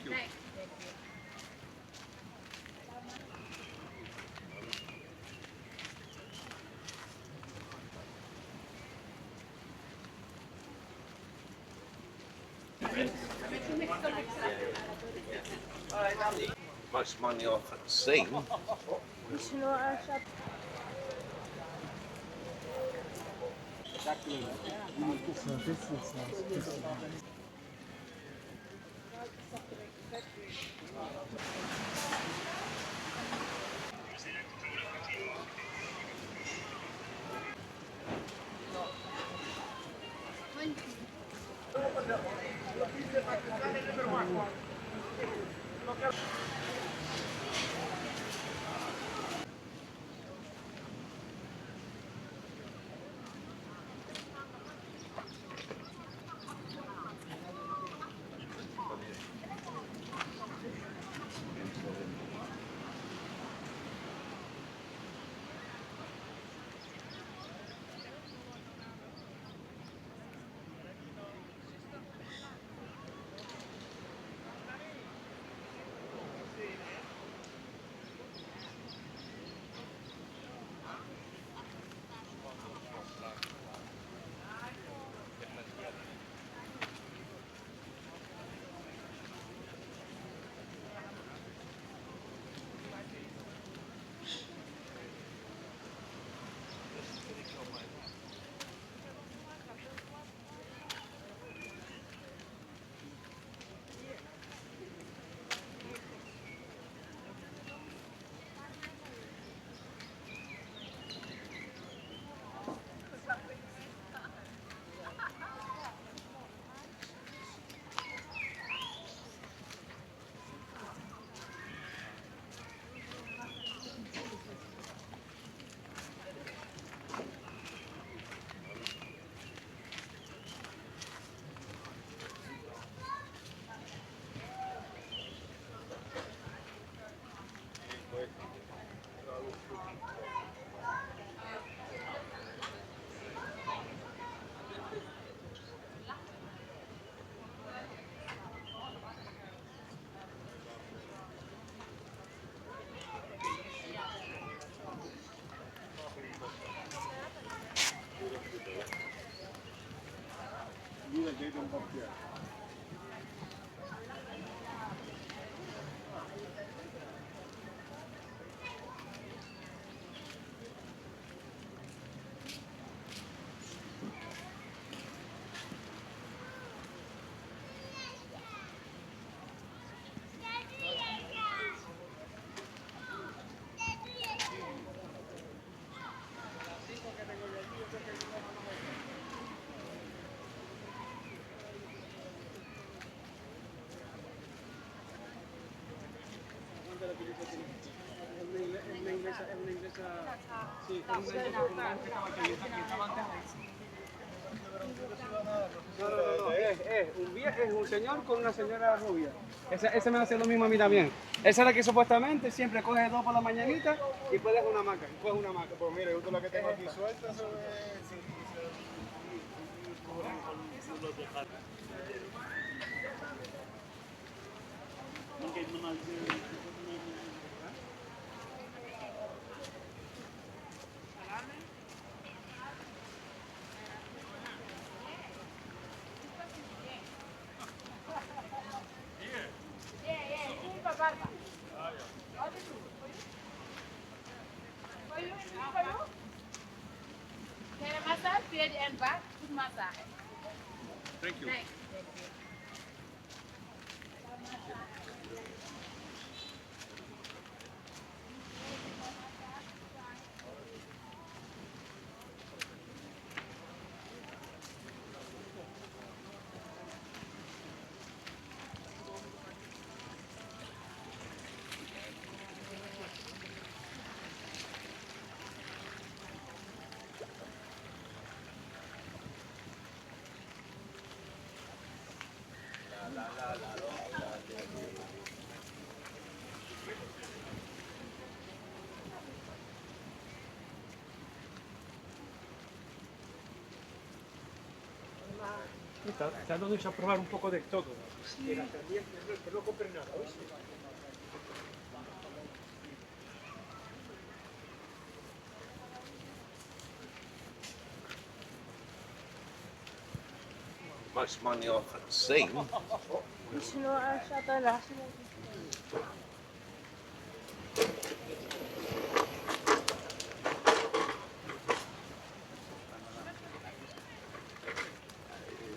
you. Thanks. Most money I've seen. Es un señor con una señora rubia. Ese me hace lo mismo a mí también. Esa es la que supuestamente siempre coge dos por la mañanita y puede dejar una hamaca. Coge una hamaca. Pues mira, justo la que tengo aquí suelta, eso And back, good massage. Thank you. Thanks. Dándonos a probar un poco de todo. Que no compres nada, ¿oíste? Most money I've seen.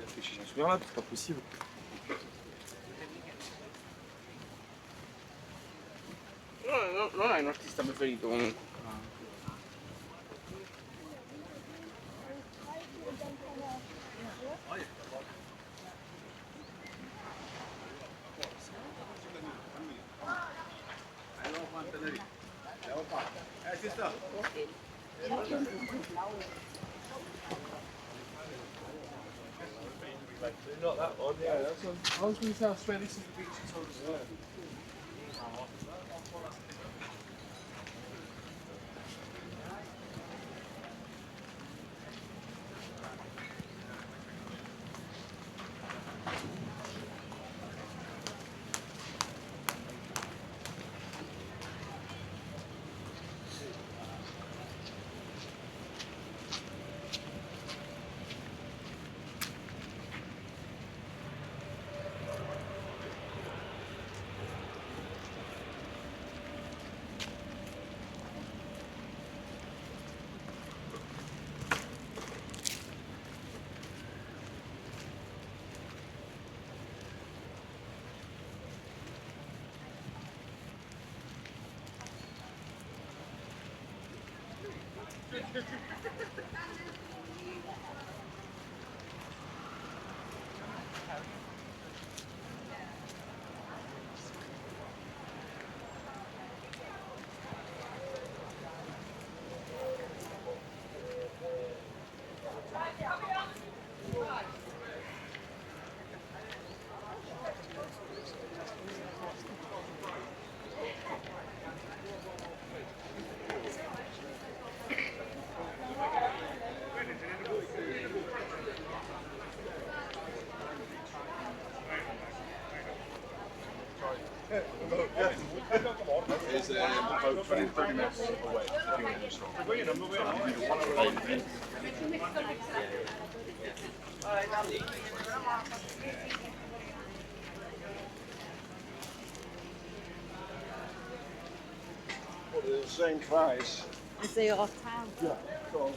Réfléchis, j'en souviens là, c'est pas possible. Non è un artista preferito comunque. Not that one, yeah, that's one. I was going to say, I swear this is the beach it's on. Is about 20-30 minutes away. If you want to stop. What are the same price? Is they off town? Yeah. So,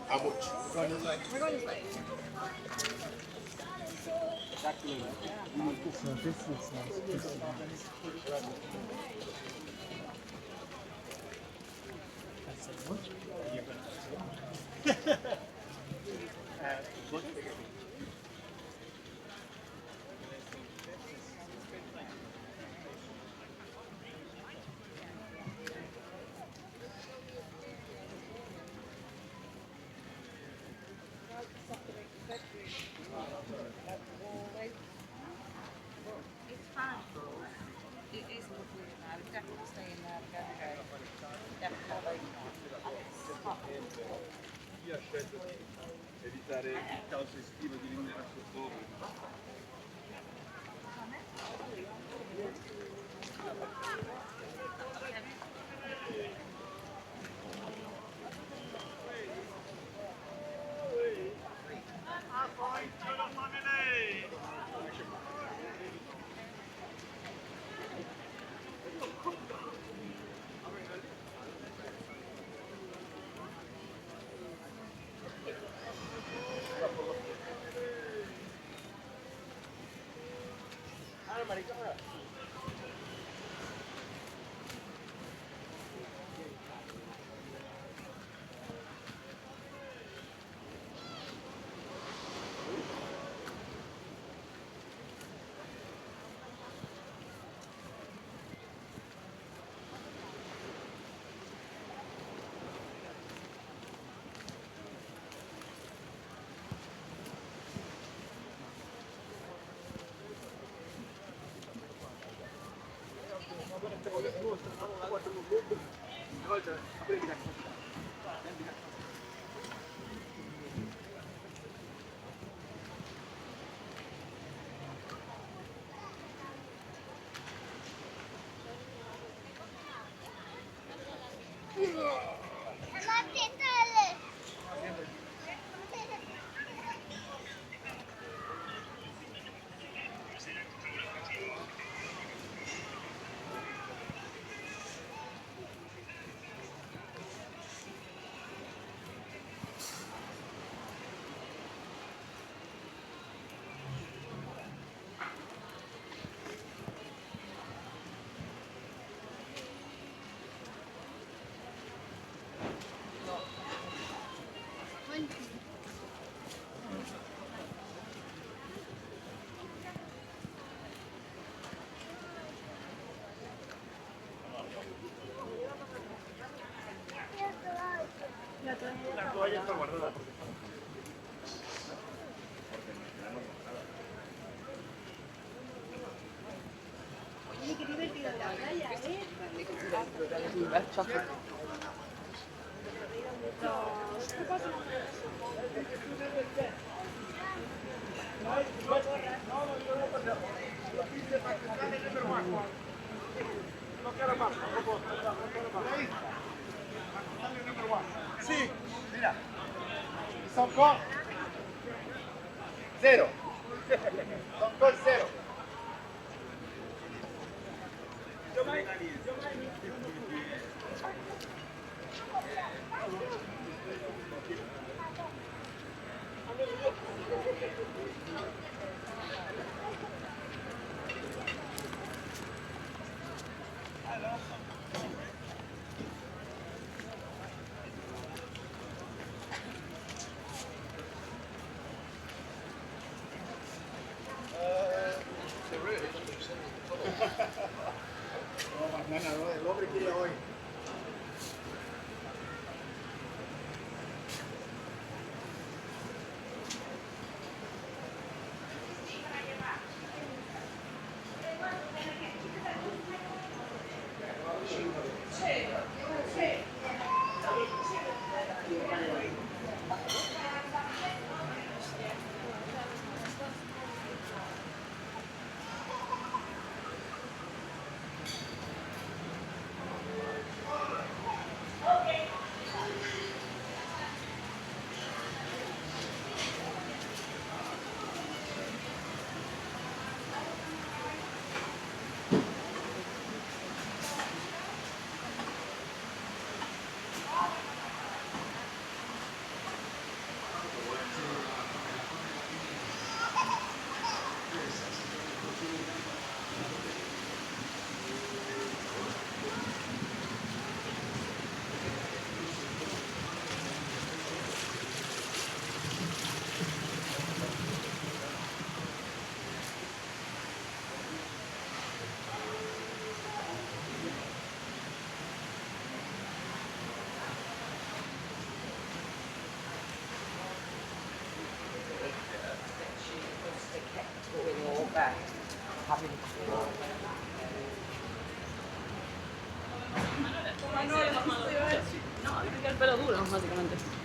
How much? We're going this way. So this is It's fine. It is lovely. I would definitely stay in there again. Definitely. Chi ha scelto di evitare il caos estivo di rimanere a ottobre? La toalla está guardada. Sí, mira. Son con cero. Son con cero. No, mañana, no, el hombre quiere hoy. No, el pelo duro, básicamente.